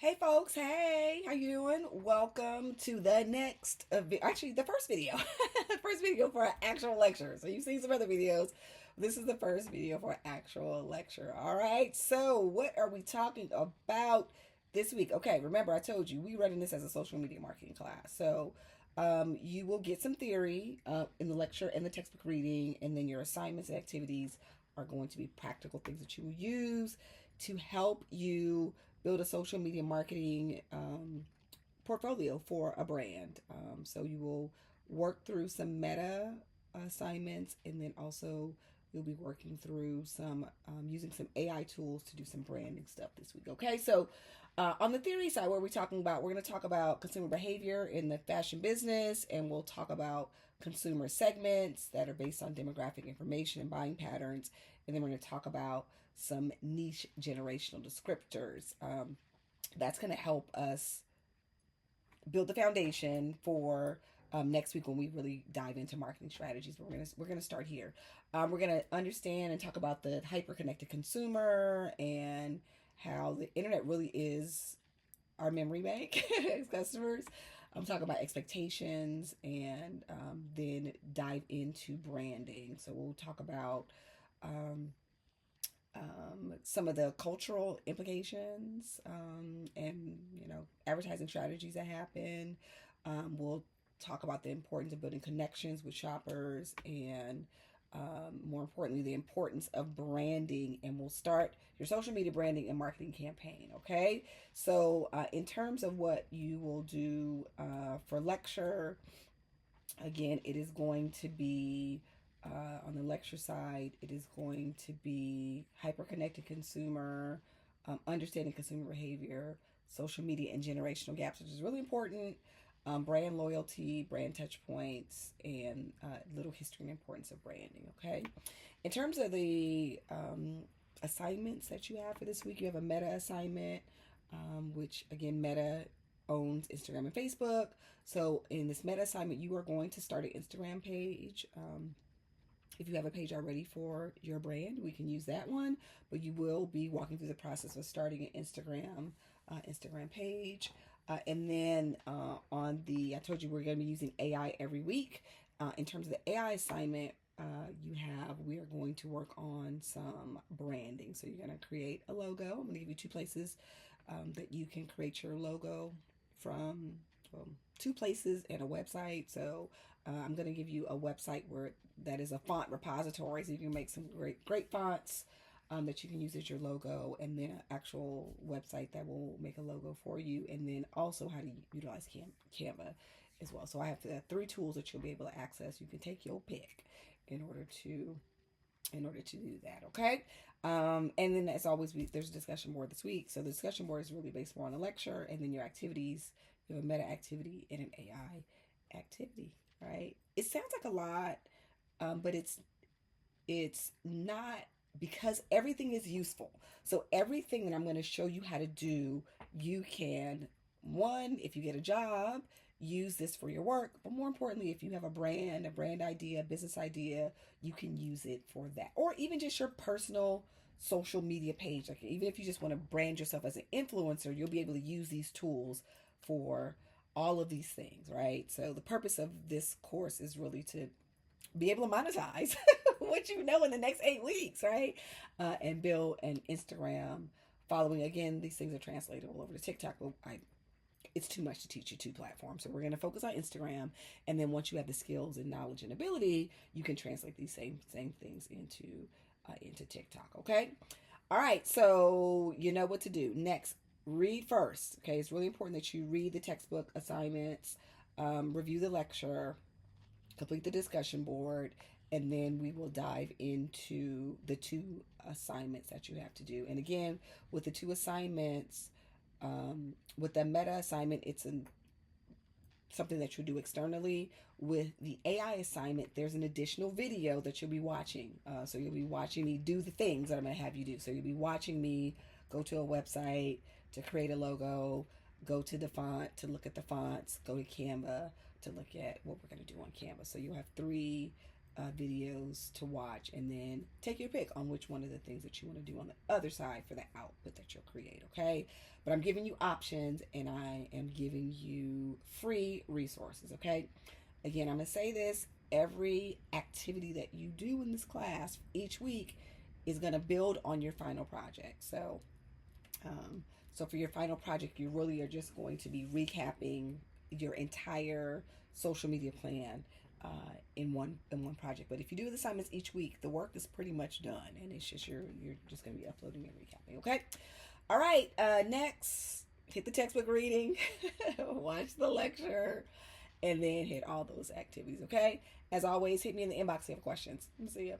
Hey folks, hey, how you doing? Welcome to the next, actually the first video, first video for an actual lecture. So you've seen some other videos. This is the first video for an actual lecture. All right. So what are we talking about this week? Okay. Remember, I told you we running this as a social media marketing class. So you will get some theory in the lecture and the textbook reading, and then your assignments and activities are going to be practical things that you will use to help you build a social media marketing portfolio for a brand. So you will work through some meta assignments, and then also you'll be working through some using some AI tools to do some branding stuff this week. Okay, so on the theory side, what are we talking about? We're going to talk about consumer behavior in the fashion business, and we'll talk about consumer segments that are based on demographic information and buying patterns. And then we're going to talk about some niche generational descriptors. That's going to help us build the foundation for next week when we really dive into marketing strategies. But we're gonna start here. We're gonna understand and talk about the hyper connected consumer and how the internet really is our memory bank as customers. I'm talking about expectations, and then dive into branding. So we'll talk about um, some of the cultural implications, and advertising strategies that happen. We'll talk about the importance of building connections with shoppers, and more importantly, the importance of branding. And we'll start your social media branding and marketing campaign. Okay, so in terms of what you will do for lecture, again, it is going to be on the lecture side, it is going to be hyper connected consumer, understanding consumer behavior, social media, and generational gaps, which is really important. Brand loyalty, brand touch points, and little history and importance of branding. Okay. In terms of the assignments that you have for this week, you have a meta assignment, which again, Meta owns Instagram and Facebook. So in this meta assignment, you are going to start an Instagram page. If you have a page already for your brand, we can use that one. But you will be walking through the process of starting an Instagram page. And then I told you we're going to be using AI every week. In terms of the AI assignment, we are going to work on some branding. So you're going to create a logo. I'm going to give you two places that you can create your logo from, two places and a website. So I'm going to give you a website that is a font repository, so you can make some great fonts that you can use as your logo, and then an actual website that will make a logo for you, and then also how to utilize Canva as well. So I have three tools that you'll be able to access. You can take your pick in order to do that. Okay. And then as always, there's a discussion board this week. So the discussion board is really based more on the lecture, and then your activities. You have a meta activity and an AI activity. Right. It sounds like a lot, but it's not, because everything is useful. So everything that I'm going to show you how to do, you can, one, if you get a job, use this for your work. But more importantly, if you have a brand idea, business idea, you can use it for that. Or even just your personal social media page. Like even if you just want to brand yourself as an influencer, you'll be able to use these tools for all of these things, right? So the purpose of this course is really to be able to monetize what you know in the next 8 weeks, right? And build an Instagram following. Again, these things are translatable over to TikTok. It's too much to teach you two platforms. So we're going to focus on Instagram. And then once you have the skills and knowledge and ability, you can translate these same things into TikTok. Okay. All right. So you know what to do. Next, read first. Okay. It's really important that you read the textbook assignments, review the lecture, complete the discussion board, and then we will dive into the two assignments that you have to do. And again, with the two assignments, with the meta assignment, it's something that you'll do externally. With the AI assignment, there's an additional video that you'll be watching. So you'll be watching me do the things that I'm going to have you do. So you'll be watching me go to a website to create a logo, go to the font to look at the fonts, go to Canva to look at what we're going to do on Canva. So you'll have three videos to watch, and then take your pick on which one of the things that you want to do on the other side for the output that you'll create. Okay, but I'm giving you options, and I am giving you free resources. Okay, again, I'm going to say this: every activity that you do in this class each week is going to build on your final project. So for your final project, you really are just going to be recapping your entire social media plan in one project. But if you do the assignments each week, the work is pretty much done, and it's just you're just going to be uploading and recapping. Okay. All right. Next, hit the textbook reading, watch the lecture, and then hit all those activities. Okay. As always, hit me in the inbox if you have questions. See ya.